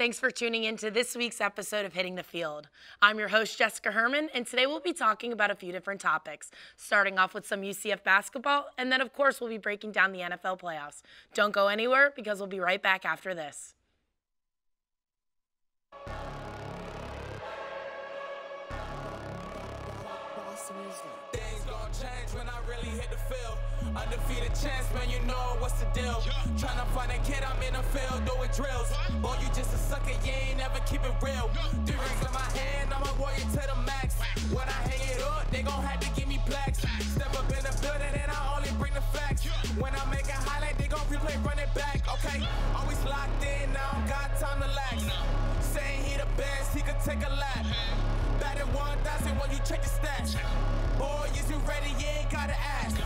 Thanks for tuning in to this week's episode of Hitting the Field. I'm your host, Jessica Herman, and today we'll be talking about a few different topics, starting off with some UCF basketball, and then, of course, we'll be breaking down the NFL playoffs. Don't go anywhere because we'll be right back after this. Things gon' change when I really hit the field. Undefeated chance, man, you know what's the deal. Tryna find a kid, I'm in the field doing drills. Boy, you just a sucker, you ain't never keep it real. 3 rings in my hand, I'm a warrior to the max. When I hang it up, they gon' have to give me plaques. Step up in the building and I only bring the facts. When I make a highlight, they gon' replay, run it back, okay? Always locked in, now I don't got time to lax. Saying he the best, he could take a lap. Batted 1,000 when you check the stats. Boy, is you ready? You ain't gotta ask.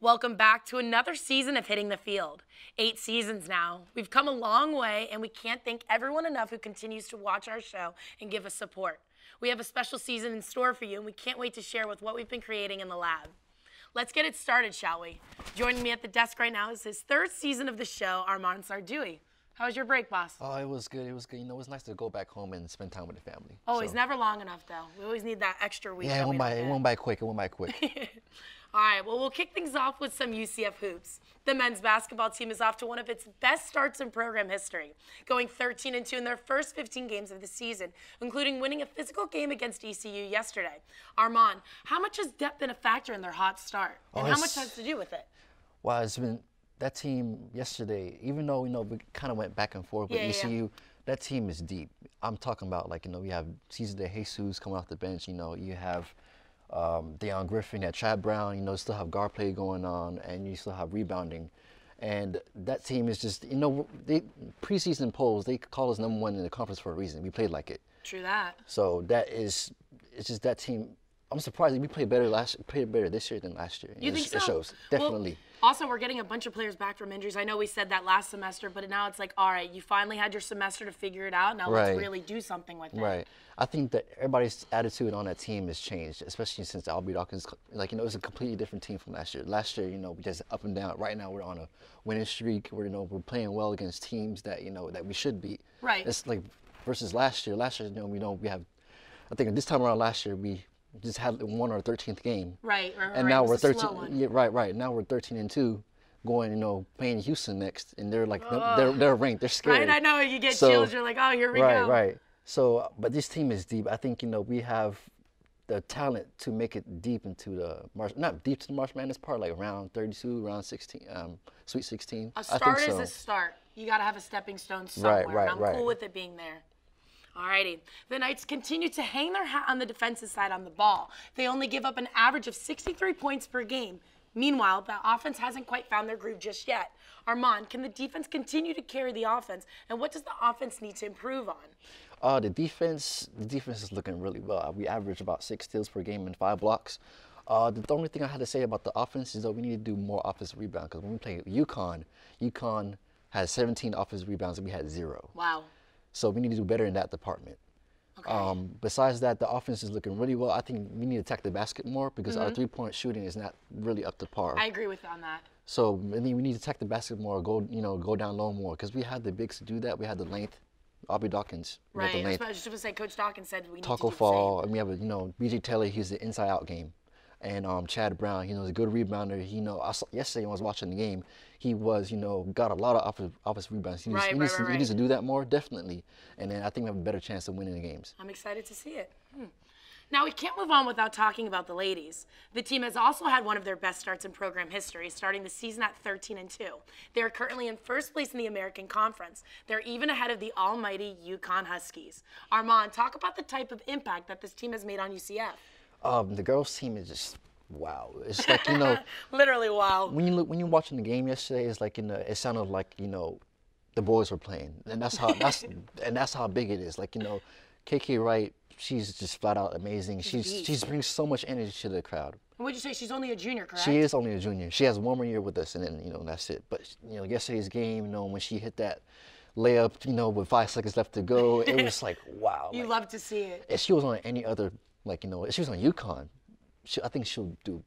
Welcome back to another season of Hitting the Field. 8 seasons now. We've come a long way, and we can't thank everyone enough who continues to watch our show and give us support. We have a special season in store for you, and we can't wait to share with what we've been creating in the lab. Let's get it started, shall we? Joining me at the desk right now is his 3rd season of the show, Armond Sarduy. How was your break, boss? Oh, it was good. It was good. You know, it was nice to go back home and spend time with the family. Always, never long enough, though. We always need that extra week. Yeah, it went by quick. It went by quick. All right, well, we'll kick things off with some UCF hoops. The men's basketball team is off to one of its best starts in program history, going 13-2 in their first 15 games of the season, including winning a physical game against ECU yesterday. Armand, how much has depth been a factor in their hot start, and how much has to do with it? Well, it's been that team yesterday, even though, you know, we kind of went back and forth with ECU, that team is deep. I'm talking about, like, you know, we have Cesar De Jesus coming off the bench, you know, you have Deion Griffin, at Chad Brown, you know, still have guard play going on, and you still have rebounding. And that team is just, you know, they preseason polls, they call us #1 in the conference for a reason. We played like it. True that. So that is, it's just that team. I'm surprised we played better this year than last year. You think so? It shows, definitely. Well, also, we're getting a bunch of players back from injuries. I know we said that last semester, but now it's like, all right, you finally had your semester to figure it out. Now let's really do something with it. Right. I think that everybody's attitude on that team has changed, especially since Alford Dawkins. Like, you know, it's a completely different team from last year. Last year, you know, we just up and down. Right now, we're on a winning streak. We're playing well against teams that, you know, that we should beat. Right. It's like versus last year. Last year, you know, we have. I think this time around last year we just had won our 13th game. Right. And now we're 13. Yeah, right. Now we're 13-2. Going, you know, playing Houston next, and they're like, they're ranked, they're scared. Right, I know, you get chills, you're like, oh, here we go. Right. So, but this team is deep. I think, you know, we have the talent to make it deep into the not deep to the March Madness part, like round 32, round 16, Sweet 16. A start is a start. You got to have a stepping stone somewhere, and I'm cool with it being there. Alrighty. The Knights continue to hang their hat on the defensive side on the ball. They only give up an average of 63 points per game. Meanwhile, the offense hasn't quite found their groove just yet. Armand, can the defense continue to carry the offense, and what does the offense need to improve on? The defense is looking really well. We average about 6 steals per game and 5 blocks. The only thing I had to say about the offense is that we need to do more offensive rebounds, because when we play UConn has 17 offensive rebounds and we had 0. Wow. So we need to do better in that department. Okay. Besides that, the offense is looking really well. I think we need to attack the basket more because our 3-point shooting is not really up to par. I agree with you on that. So I mean, we need to attack the basket more, go down low more, because we had the bigs to do that. We had the length. Alford Dawkins. Right. I was just going to say, Coach Dawkins said we need Taco to do Fall, and we have BJ Taylor. He's the inside-out game, and Chad Brown. He's a good rebounder. Yesterday when I was watching the game, he was got a lot of offensive rebounds. He needs to do that more, definitely. And then I think we have a better chance of winning the games. I'm excited to see it. Now, we can't move on without talking about the ladies. The team has also had one of their best starts in program history, starting the season at 13-2. They are currently in first place in the American Conference. They're even ahead of the almighty UConn Huskies. Armand, talk about the type of impact that this team has made on UCF. The girls' team is just wow. It's like, literally wow. When you're watching the game yesterday, it's like, it sounded like, the boys were playing. And that's how big it is. Like, KK Wright, she's just flat out amazing. She brings so much energy to the crowd. Would you say she's only a junior, correct? She is only a junior. She has one more year with us, and then that's it. But yesterday's game, when she hit that layup, with 5 seconds left to go, it was like wow. You love to see it. If she was on any other, if she was on UConn, I think she'll do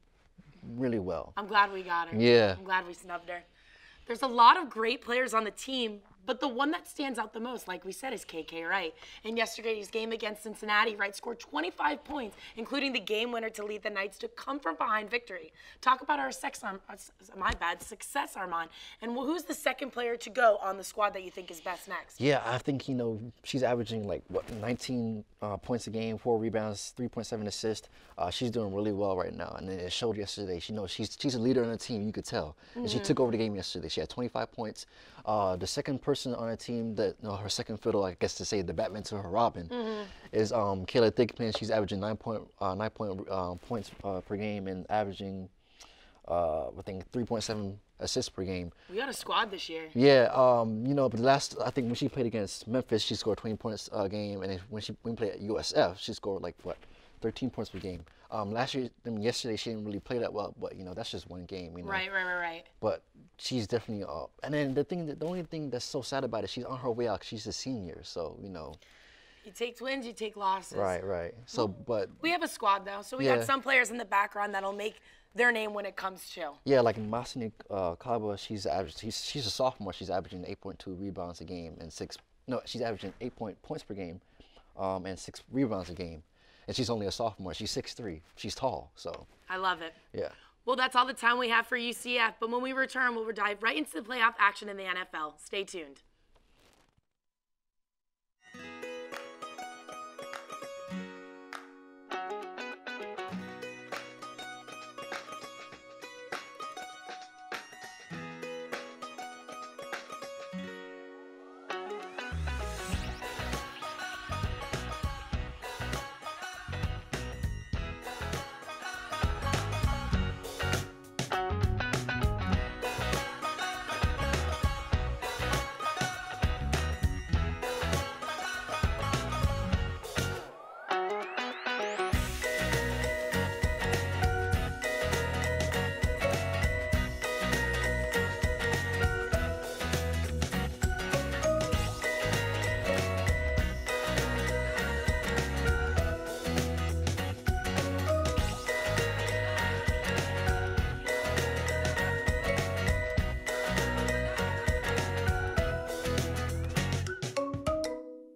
really well. I'm glad we got her. Yeah. I'm glad we snubbed her. There's a lot of great players on the team, but the one that stands out the most, like we said, is KK Wright. In yesterday's game against Cincinnati, Wright scored 25 points, including the game winner to lead the Knights to come from behind victory. Talk about our success, Armond. And who's the second player to go on the squad that you think is best next? Yeah, I think, she's averaging like, 19 points a game, 4 rebounds, 3.7 assists. She's doing really well right now, and it showed yesterday. She's a leader on the team, you could tell. And she took over the game yesterday. She had 25 points. The second person on her team her second fiddle, I guess to say, the Batman to her Robin, is Kayla Thickman. She's averaging 9 points per game and averaging, I think, 3.7 assists per game. We got a squad this year. Yeah, but I think when she played against Memphis, she scored 20 points a game, and when we played at USF, she scored 13 points per game. Yesterday she didn't really play that well, but that's just one game. Right. But she's definitely up. And then the only thing that's so sad about it, she's on her way out. She's a senior, so You take wins, you take losses. Right. So, but we have a squad though, so we got some players in the background that'll make their name when it comes to. Yeah, like Masini Kaba, she's a sophomore. She's averaging 8.2 rebounds a game and she's averaging 8 points per game, and 6 rebounds a game. And she's only a sophomore. She's 6'3". She's tall, so. I love it. Yeah. Well, that's all the time we have for UCF. But when we return, we'll dive right into the playoff action in the NFL. Stay tuned.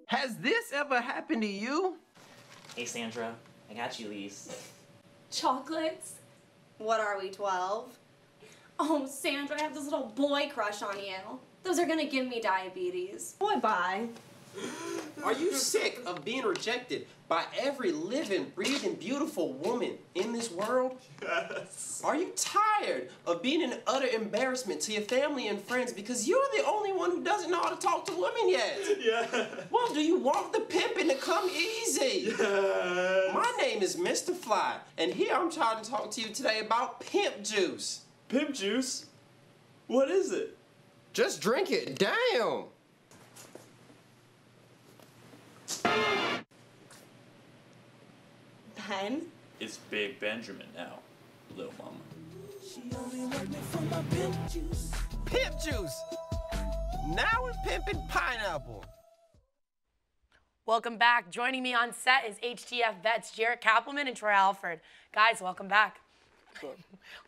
Has this ever happened to you? Hey Sandra, I got you these. Chocolates? What are we, 12? Oh, Sandra, I have this little boy crush on you. Those are gonna give me diabetes. Boy, bye. Are you sick of being rejected by every living, breathing, beautiful woman in this world? Yes. Are you tired of being an utter embarrassment to your family and friends because you're the only one who doesn't know how to talk to women yet? Yeah. Well, do you want the pimping to come easy? Yes. My name is Mr. Fly, and here I'm trying to talk to you today about pimp juice. Pimp juice? What is it? Just drink it. Damn. Ben? It's Big Benjamin now, little mama. Pimp juice. Now we're pimping pineapple. Welcome back. Joining me on set is HTF vets Jaret Kappelman and Troy Alford. Guys, welcome back.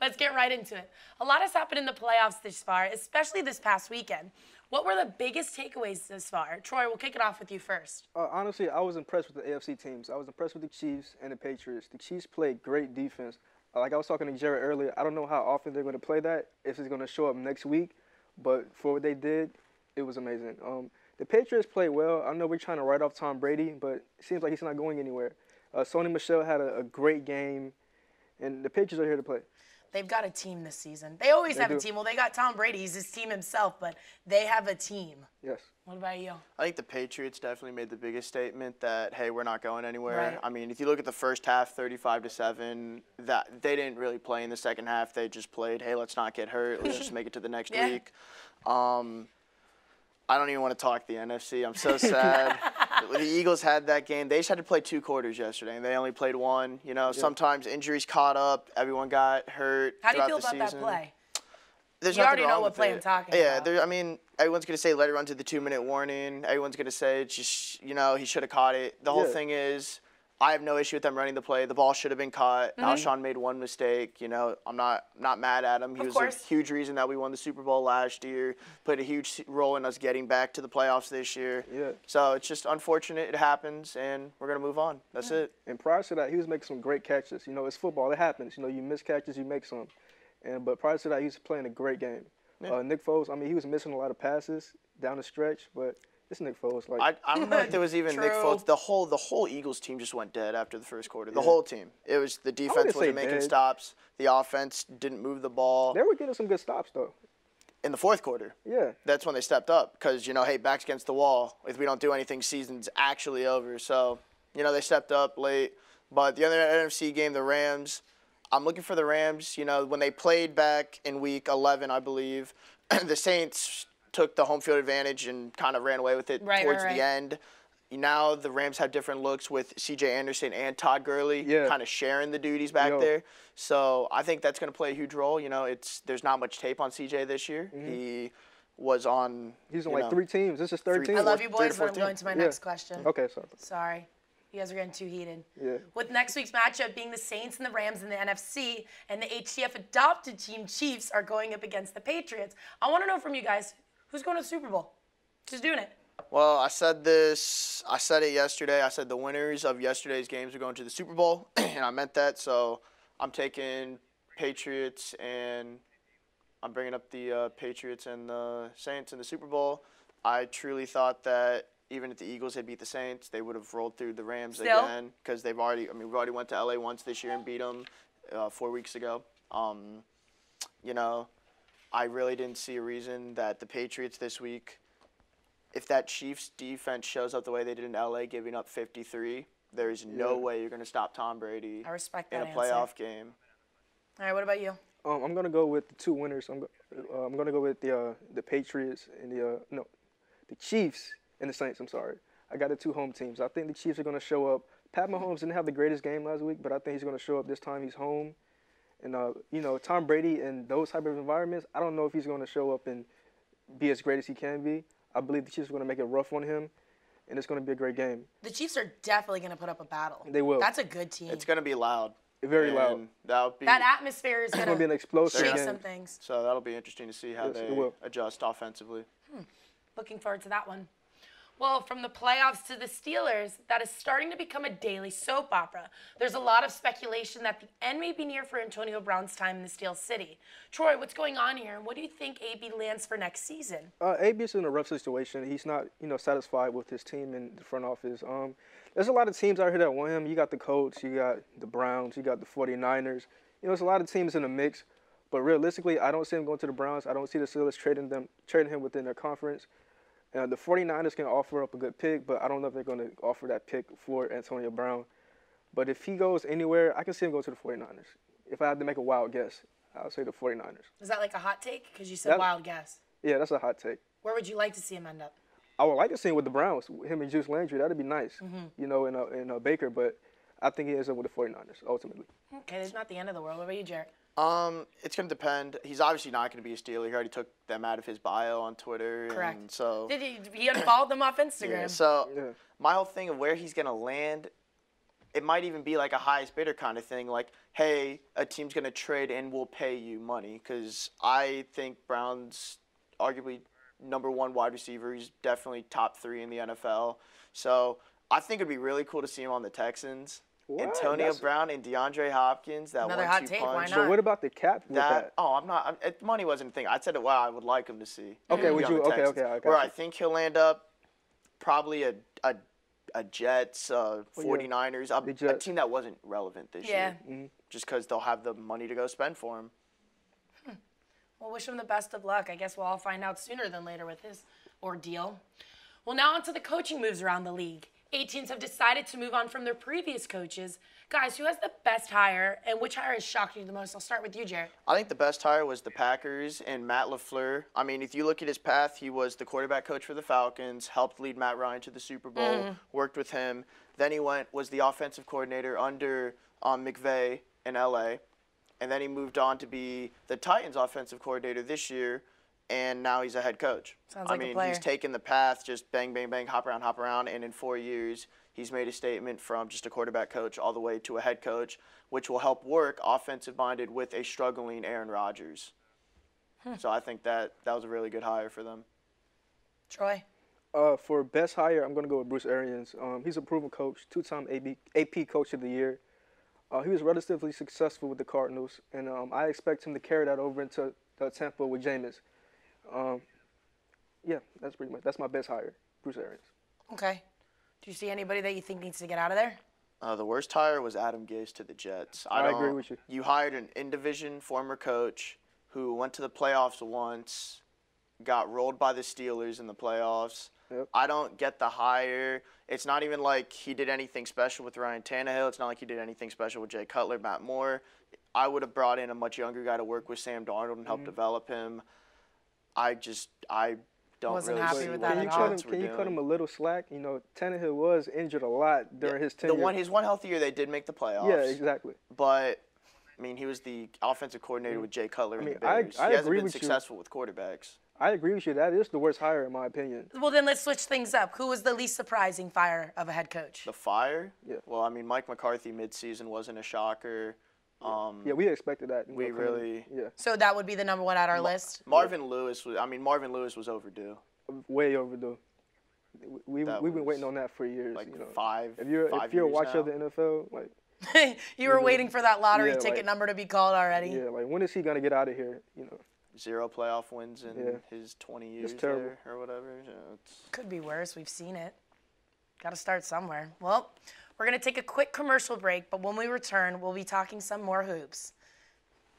Let's get right into it. A lot has happened in the playoffs this far, especially this past weekend. What were the biggest takeaways this far? Troy, we'll kick it off with you first. Honestly, I was impressed with the AFC teams. I was impressed with the Chiefs and the Patriots. The Chiefs played great defense. Like I was talking to Jaret earlier, I don't know how often they're going to play that, if it's going to show up next week, but for what they did, it was amazing. The Patriots played well. I know we're trying to write off Tom Brady, but it seems like he's not going anywhere. Sony Michel had a great game, and the Patriots are here to play. They've got a team this season. They always have a team. Well, they got Tom Brady. He's his team himself, but they have a team. Yes. What about you? I think the Patriots definitely made the biggest statement that, hey, we're not going anywhere. Right. I mean, if you look at the first half, 35-7, that they didn't really play in the second half. They just played, hey, let's not get hurt. Let's just make it to the next week. I don't even want to talk the NFC. I'm so sad. The Eagles had that game. They just had to play 2 quarters yesterday, and they only played 1. You know, sometimes injuries caught up. Everyone got hurt How do you feel throughout the about season. that play? There's you nothing already wrong know what with play it. I'm talking about. I mean, everyone's going to say let it run to the 2-minute warning. Everyone's going to say, it's just, you know, he should have caught it. The whole thing is, I have no issue with them running the play. The ball should have been caught. Alshon made one mistake. You know, I'm not mad at him. He was a huge reason that we won the Super Bowl last year. Played a huge role in us getting back to the playoffs this year. Yeah. So it's just unfortunate it happens, and we're going to move on. That's it. And prior to that, he was making some great catches. You know, it's football. It happens. You know, you miss catches, you make some. But prior to that, he was playing a great game. Yeah. Nick Foles, I mean, he was missing a lot of passes down the stretch, but it's Nick Foles. Like I don't know if there was even Nick Foles. The whole Eagles team just went dead after the first quarter. The whole team. It was the defense wasn't making stops. The offense didn't move the ball. They were getting some good stops though. In the fourth quarter. Yeah. That's when they stepped up because, you know, hey, back's against the wall. If we don't do anything, season's actually over. So, you know, they stepped up late. But the other NFC game, the Rams, I'm looking for the Rams. You know, when they played back in week 11, I believe, the Saints took the home field advantage and kind of ran away with it towards the end. Now the Rams have different looks with C.J. Anderson and Todd Gurley kind of sharing the duties back there. So I think that's going to play a huge role. You know, there's not much tape on C.J. this year. He was on. He's on like 3 teams. This is 3rd team. I love you boys, but I'm going to my next question. Okay, sorry. Sorry. You guys are getting too heated. Yeah. With next week's matchup being the Saints and the Rams in the NFC, and the HTF adopted team Chiefs are going up against the Patriots, I want to know from you guys, who's going to the Super Bowl? Who's doing it? Well, I said it yesterday. I said the winners of yesterday's games are going to the Super Bowl, and I meant that. So I'm taking Patriots, and I'm bringing up the Patriots and the Saints in the Super Bowl. I truly thought that even if the Eagles had beat the Saints, they would have rolled through the Rams again because we've already went to LA once this year and beat them 4 weeks ago. You know, I really didn't see a reason that the Patriots this week, if that Chiefs defense shows up the way they did in LA, giving up 53, there is no way you're going to stop Tom Brady I respect that in a playoff game. All right, what about you? I'm going to go with the 2 winners. I'm going to go with the Patriots and the Chiefs and the Saints. I'm sorry. I got the 2 home teams. I think the Chiefs are going to show up. Pat Mahomes didn't have the greatest game last week, but I think he's going to show up this time. He's home. And, you know, Tom Brady in those type of environments, I don't know if he's going to show up and be as great as he can be. I believe the Chiefs are going to make it rough on him, and it's going to be a great game. The Chiefs are definitely going to put up a battle. They will. That's a good team. It's going to be loud. Very loud. That atmosphere is going to be an explosive shake game. some things. So that'll be interesting to see how they adjust offensively. Looking forward to that one. Well, from the playoffs to the Steelers, that is starting to become a daily soap opera. There's a lot of speculation that the end may be near for Antonio Brown's time in the Steel City. Troy, what's going on here, and what do you think AB lands for next season? AB is in a rough situation. He's not, you know, satisfied with his team in the front office. There's a lot of teams out here that want him. You got the Colts, you got the Browns, you got the 49ers. You know, there's a lot of teams in the mix. But realistically, I don't see him going to the Browns. I don't see the Steelers trading him within their conference. The 49ers can offer up a good pick, but I don't know if they're going to offer that pick for Antonio Brown. But if he goes anywhere, I can see him go to the 49ers. If I had to make a wild guess, I would say the 49ers. Is that like a hot take? Because you said wild guess. Yeah, that's a hot take. Where would you like to see him end up? I would like to see him with the Browns, him and Juice Landry. That would be nice, you know, in Baker. But I think he ends up with the 49ers, ultimately. Okay, that's not the end of the world. What about you, Jaret? It's going to depend. He's obviously not going to be a Steeler. He already took them out of his bio on Twitter. Correct. And so Did he unfollowed them off Instagram? Yeah, so my whole thing of where he's going to land, it might even be like a highest bidder kind of thing. Like, hey, a team's going to trade and we'll pay you money. Because I think Brown's arguably #1 wide receiver. He's definitely top 3 in the NFL. So I think it'd be really cool to see him on the Texans. What? Antonio Brown and DeAndre Hopkins, that another 1-2 hot take, punch. why not? But what about the cap with that? Oh, I'm not. Money wasn't a thing. I said it. Well, I would like him to see. Okay, would you? Okay. Where I think he'll end up, probably a Jets, 49ers, a team that wasn't relevant this year. Just because they'll have the money to go spend for him. Well, wish him the best of luck. I guess we'll all find out sooner than later with his ordeal. Well, now on to the coaching moves around the league. 8 teams have decided to move on from their previous coaches. Guys, who has the best hire, and which hire has shocked you the most? I'll start with you, Jaret. I think the best hire was the Packers and Matt LaFleur. I mean, if you look at his path, he was the quarterback coach for the Falcons, helped lead Matt Ryan to the Super Bowl, worked with him. Then he was the offensive coordinator under McVay in LA. And then he moved on to be the Titans offensive coordinator this year and now he's a head coach. Sounds like I mean, a player. he's taken the path, just bang, bang, bang, hop around, and in 4 years, he's made a statement from just a quarterback coach all the way to a head coach, which will help work offensive-minded with a struggling Aaron Rodgers. So I think that was a really good hire for them. Troy? For best hire, I'm going to go with Bruce Arians. He's a proven coach, two-time AP Coach of the Year. He was relatively successful with the Cardinals, and I expect him to carry that over into Tampa with Jameis. Yeah, that's my best hire, Bruce Arians. Okay. Do you see anybody that you think needs to get out of there? The worst hire was Adam Gase to the Jets. I agree with you. You hired an in-division former coach who went to the playoffs once, got rolled by the Steelers in the playoffs. Yep. I don't get the hire. It's not even like he did anything special with Ryan Tannehill. It's not like he did anything special with Jay Cutler, Matt Moore. I would have brought in a much younger guy to work with Sam Darnold and help develop him. I don't Wasn't really happy see with what that the at all. Jets were Can you doing. cut him a little slack? You know, Tannehill was injured a lot during his tenure. His one healthy year, they did make the playoffs. Yeah, exactly. But I mean, he was the offensive coordinator with Jay Cutler and the I Bears. agree He hasn't been with you. successful with quarterbacks. I agree with you. That is the worst hire, in my opinion. Well, then let's switch things up. Who was the least surprising fire of a head coach? The fire? Yeah. Well, I mean, Mike McCarthy midseason wasn't a shocker. Yeah, we expected that. We really. Yeah, So that would be the number one at our list? Marvin Lewis was overdue. way overdue. We've That been waiting was on that for years. Like you know. 5 If you're a years watcher now. of the NFL, like You were waiting for that lottery Yeah, ticket like- number to be called already. yeah, like when is he gonna get out of here? You know. 0 playoff wins in Yeah. his 20 years terrible. there or whatever. Yeah, it's Could be worse. We've seen it. Got to start somewhere. Well, we're going to take a quick commercial break, but when we return, we'll be talking some more hoops.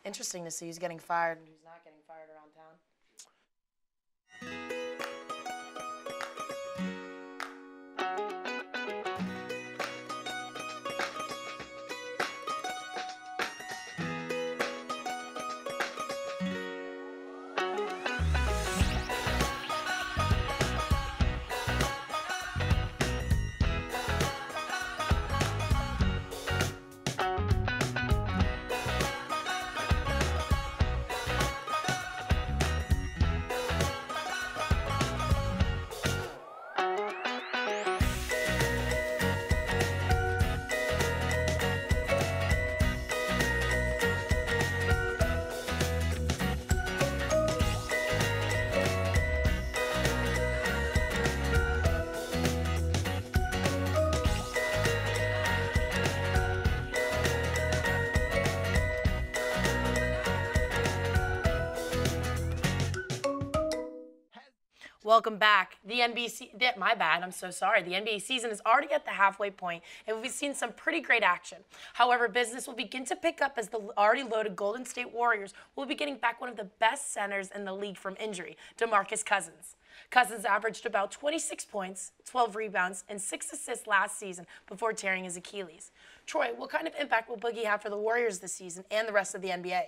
Interesting to see who's getting fired and who's not getting fired around town. Welcome back. The NBA, my bad, I'm so sorry. The NBA season is already at the halfway point, and we've seen some pretty great action. However, business will begin to pick up as the already loaded Golden State Warriors will be getting back one of the best centers in the league from injury, DeMarcus Cousins. Cousins averaged about 26 points, 12 rebounds, and 6 assists last season before tearing his Achilles. Troy, what kind of impact will Boogie have for the Warriors this season and the rest of the NBA?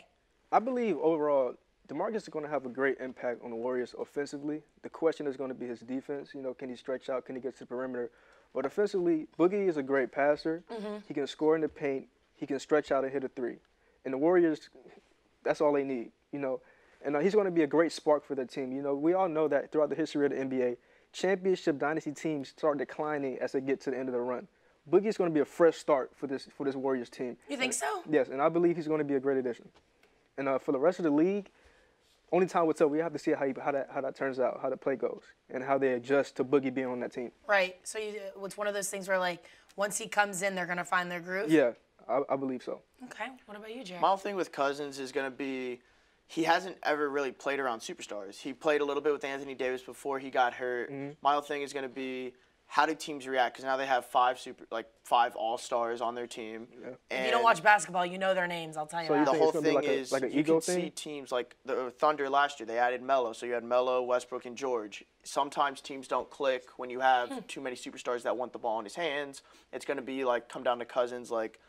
I believe overall, DeMarcus is going to have a great impact on the Warriors offensively. The question is going to be his defense. You know, can he stretch out? Can he get to the perimeter? But offensively, Boogie is a great passer. He can score in the paint. He can stretch out and hit a three. And the Warriors, that's all they need, you know. And he's going to be a great spark for their team. You know, we all know that throughout the history of the NBA, championship dynasty teams start declining as they get to the end of the run. Boogie's going to be a fresh start for this Warriors team. You think so? Yes, and I believe he's going to be a great addition. And for the rest of the league, only time will tell. We have to see how that turns out, how the play goes, and how they adjust to Boogie being on that team. Right. So it's one of those things where, like, once he comes in, they're going to find their groove? Yeah, I believe so. Okay. What about you, Jaret? My whole thing with Cousins is going to be he hasn't ever really played around superstars. He played a little bit with Anthony Davis before he got hurt. My whole thing is going to be how do teams react? Because now they have five all-stars on their team. Yeah. If you don't watch basketball, you know their names, I'll tell you So that. The think whole it's gonna be thing like a- is like an you ego can thing? see teams like the Thunder last year. They added Melo, so you had Melo, Westbrook, and George. Sometimes teams don't click when you have too many superstars that want the ball in his hands. It's going to be like come down to Cousins. Like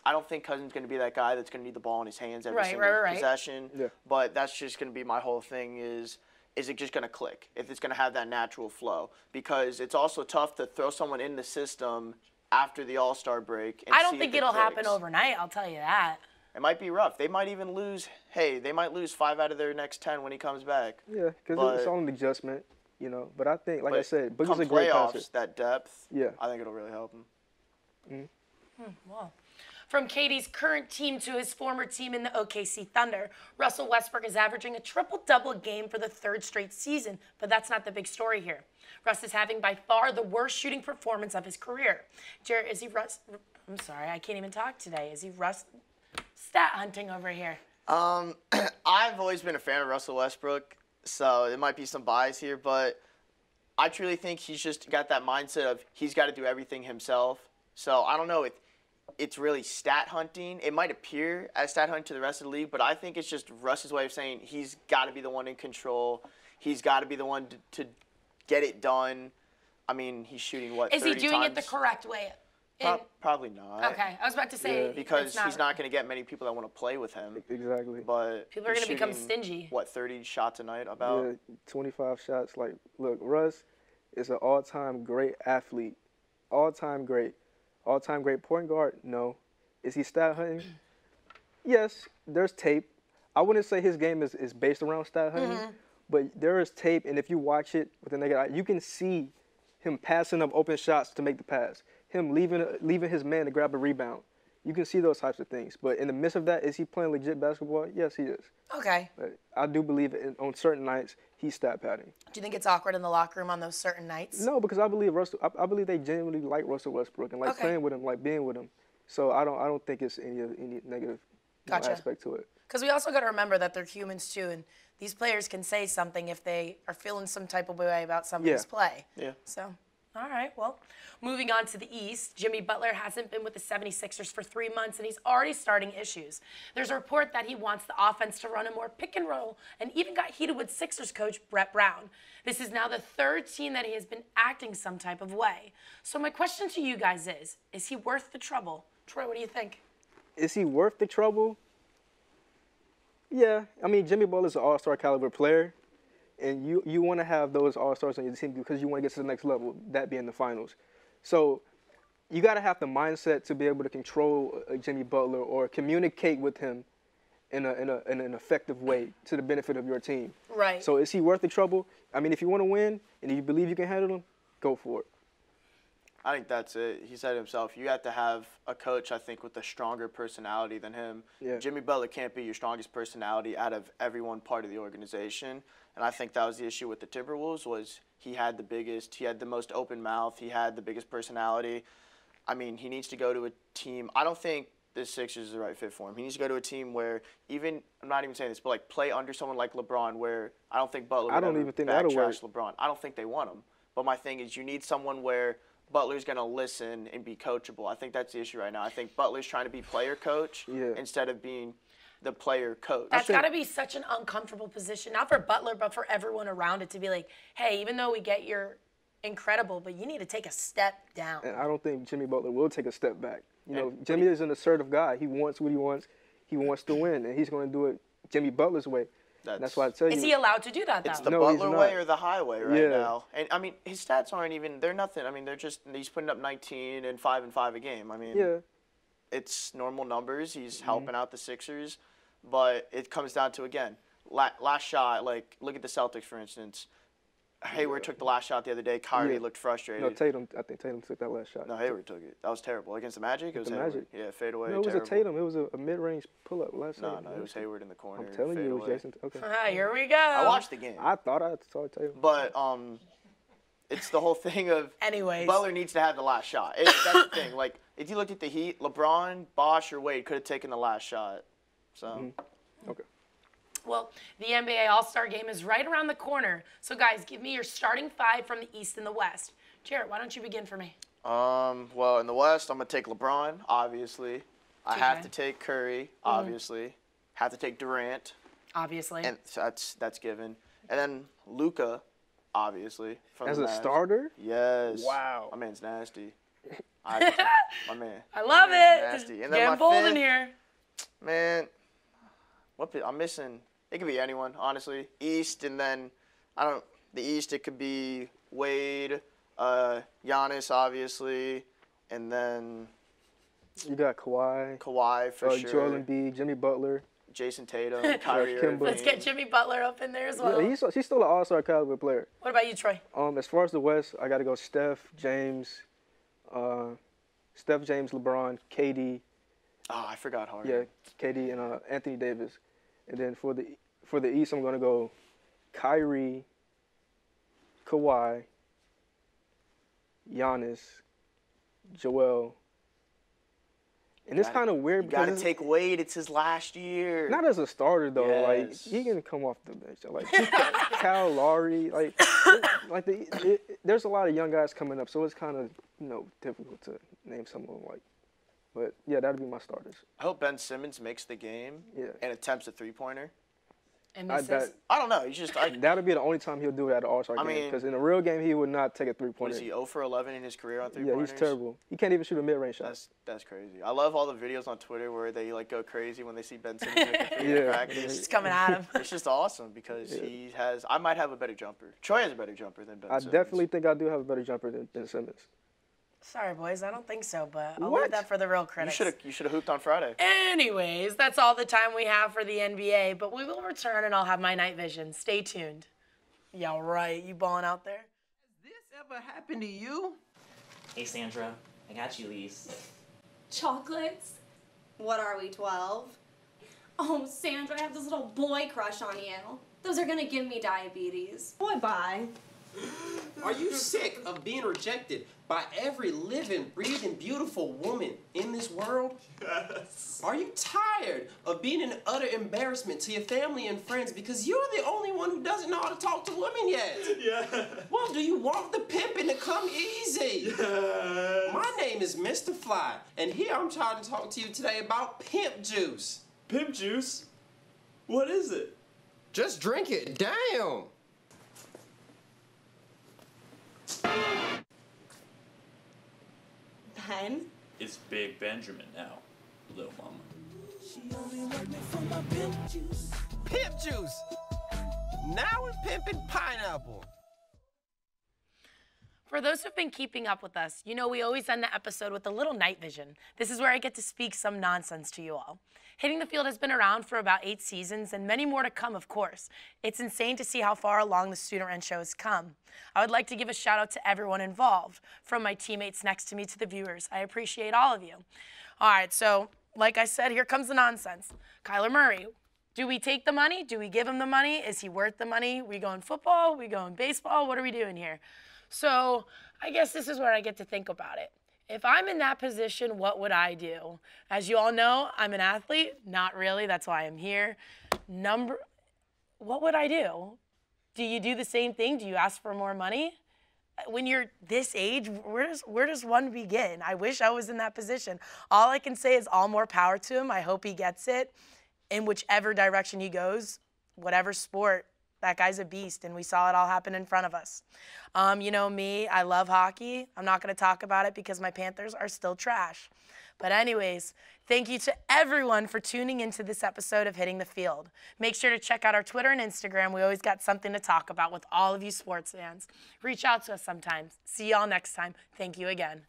I don't think Cousins is going to be that guy that's going to need the ball in his hands every single possession. Yeah. But that's just going to be my whole thing is it just going to click if it's going to have that natural flow? Because it's also tough to throw someone in the system after the All-Star break. And I don't see think if it it'll happen clicks. overnight, I'll tell you that. It might be rough. They might even lose. Hey, they might lose 5 out of their next 10 when he comes back. Yeah, because it's all an adjustment, you know. But I think, like I said, Boogie's a great passer. That depth, yeah, I think it'll really help him. Wow. From KD's current team to his former team in the OKC Thunder, Russell Westbrook is averaging a triple-double a game for the 3rd straight season, but that's not the big story here. Russ is having by far the worst shooting performance of his career. Jaret, is he Russ? I'm sorry, I can't even talk today. Is he Russ? Stat hunting over here. I've always been a fan of Russell Westbrook, so there might be some bias here, but I truly think he's just got that mindset of he's got to do everything himself. So I don't know if it's really stat hunting. It might appear as stat hunting to the rest of the league, but I think it's just Russ's way of saying he's got to be the one in control. He's got to be the one to get it done. I mean, he's shooting, what, 30 times? Is he doing it the correct way? Probably not. Okay, I was about to say. Yeah. Because he's not going to get many people that want to play with him. Exactly. But people are going to become stingy. What, 30 shots a night about? Yeah, 25 shots. Like, look, Russ is an all-time great athlete. All-time great. All-time great point guard? No. Is he stat hunting? Yes, there's tape. I wouldn't say his game is based around stat hunting, but there is tape, and if you watch it with the naked eye, you can see him passing up open shots to make the pass, him leaving his man to grab a rebound. You can see those types of things. But in the midst of that, is he playing legit basketball? Yes, he is. Okay. But I do believe on certain nights, he's stat padding. Do you think it's awkward in the locker room on those certain nights? No, because I believe I believe they genuinely like Russell Westbrook and like playing with him, like being with him. So I don't think it's any negative aspect to it. Because we also got to remember that they're humans too, and these players can say something if they are feeling some type of way about somebody's play. Yeah. So, all right, well, moving on to the East, Jimmy Butler hasn't been with the 76ers for 3 months, and he's already starting issues. There's a report that he wants the offense to run a more pick and roll, and even got heated with Sixers coach Brett Brown. This is now the 3rd team that he has been acting some type of way. So my question to you guys is he worth the trouble? Troy, what do you think? Is he worth the trouble? Yeah, I mean, Jimmy Butler's an all-star caliber player, and you want to have those all-stars on your team because you want to get to the next level, that being the finals. So you got to have the mindset to be able to control Jimmy Butler or communicate with him in an effective way to the benefit of your team. Right. So is he worth the trouble? I mean, if you want to win and you believe you can handle him, go for it. I think that's it. He said it himself. You have to have a coach, I think, with a stronger personality than him. Yeah. Jimmy Butler can't be your strongest personality out of every one part of the organization. And I think that was the issue with the Timberwolves was he had the most open mouth. He had the biggest personality. I mean, he needs to go to a team. I don't think the Sixers is the right fit for him. He needs to go to a team where I'm not even saying this, but like play under someone like LeBron where I don't think Butler would backtrash LeBron. I don't think they want him. But my thing is you need someone where Butler's going to listen and be coachable. I think that's the issue right now. I think Butler's trying to be player coach instead of being the player coach. That's got to be such an uncomfortable position, not for Butler, but for everyone around it to be like, hey, even though we get you're incredible, but you need to take a step down. And I don't think Jimmy Butler will take a step back. You know, Jimmy is an assertive guy. He wants what he wants. He wants to win, and he's going to do it Jimmy Butler's way. That's why I tell you. Is he allowed to do that, though? It's the Butler way or the highway right now. And, I mean, his stats aren't even – they're nothing. I mean, he's putting up 19 and 5 and 5 a game. I mean, it's normal numbers. He's helping out the Sixers. But it comes down to, again, last shot. Like, look at the Celtics, for instance. Hayward took the last shot the other day. Kyrie looked frustrated. No, Tatum. I think Tatum took that last shot. No, Hayward took it. That was terrible. Against the Magic? It was Hayward. Magic. Yeah, fade away. No, it was a Tatum. It was a mid-range pull-up last night. No, it was Hayward in the corner. I'm telling you, it was Jason. Okay. Here we go. I watched the game. I thought I saw Tatum. But it's the whole thing of anyways. Butler needs to have the last shot. That's the thing. Like, if you looked at the Heat, LeBron, Bosh, or Wade could have taken the last shot. So. Okay. Well, the NBA All-Star Game is right around the corner. So, guys, give me your starting 5 from the East and the West. Jaret, why don't you begin for me? Well, in the West, I'm going to take LeBron, obviously. I have to take Curry, obviously. Have to take Durant. Obviously. And that's given. And then Luka, obviously. As a starter? Yes. Wow. My man's nasty. My man. I love it. Nasty. And then getting my bold fifth, in here. Man, I'm missing. It could be anyone, honestly. East, and then the East. It could be Wade, Giannis, obviously, and then You got Kawhi. Kawhi for sure. Joel Embiid, Jimmy Butler. Jason Tatum, Kyrie Irving. Let's get Jimmy Butler up in there as well. Yeah, he's still an all-star caliber player. What about you, Troy? As far as the West, I got to go Steph, James, LeBron, KD. Oh, I forgot Harden. Yeah, KD and Anthony Davis. And then for the East, I'm going to go Kyrie, Kawhi, Giannis, Joel. And it's kind of weird because you got to take Wade. It's his last year. Not as a starter though. Yes. Like he can come off the bench. Like Kyle Lowry. There's a lot of young guys coming up, so it's kind of difficult to name someone like. But yeah, that'd be my starters. I hope Ben Simmons makes the game. Yeah. And attempts a 3-pointer. And I don't know. He's just. That'll be the only time he'll do it at an All-Star game. Because in a real game, he would not take a 3-pointer. Was he 0 for 11 in his career on 3-pointers? Yeah, he's terrible. He can't even shoot a mid-range shot. That's crazy. I love all the videos on Twitter where they go crazy when they see Ben Simmons in practice. It's coming at him. It's just awesome because he has. I might have a better jumper. Troy has a better jumper than Ben Simmons. I definitely think I do have a better jumper than Ben Simmons. Sorry, boys, I don't think so, but I'll leave that for the real critics. You should have hooped on Friday. Anyways, that's all the time we have for the NBA, but we will return and I'll have my night vision. Stay tuned. Yeah, right. You balling out there? Has this ever happened to you? Hey, Sandra, I got you these. Chocolates? What are we, 12? Oh, Sandra, I have this little boy crush on you. Those are gonna give me diabetes. Boy, bye. Are you sick of being rejected by every living, breathing, beautiful woman in this world? Yes. Are you tired of being an utter embarrassment to your family and friends because you're the only one who doesn't know how to talk to women yet? Yeah. Well, do you want the pimping to come easy? Yes. My name is Mr. Fly, and here I'm trying to talk to you today about pimp juice. Pimp juice? What is it? Just drink it. Damn. Ben? It's Big Benjamin now, little mama. Pimp juice. Now we're pimping pineapple. For those who've been keeping up with us, you know we always end the episode with a little night vision. This is where I get to speak some nonsense to you all. Hitting the Field has been around for about 8 seasons and many more to come, of course. It's insane to see how far along the Student Run show has come. I would like to give a shout out to everyone involved, from my teammates next to me to the viewers. I appreciate all of you. All right, so like I said, here comes the nonsense. Kyler Murray, do we take the money? Do we give him the money? Is he worth the money? We going football? We going baseball? What are we doing here? So I guess this is where I get to think about it. If I'm in that position, what would I do? As you all know, I'm an athlete. Not really. That's why I'm here. What would I do? Do you do the same thing? Do you ask for more money? When you're this age, where does one begin? I wish I was in that position. All I can say is all more power to him. I hope he gets it in whichever direction he goes, whatever sport. That guy's a beast, and we saw it all happen in front of us. You know me, I love hockey. I'm not going to talk about it because my Panthers are still trash. But anyways, thank you to everyone for tuning into this episode of Hitting the Field. Make sure to check out our Twitter and Instagram. We always got something to talk about with all of you sports fans. Reach out to us sometimes. See y'all next time. Thank you again.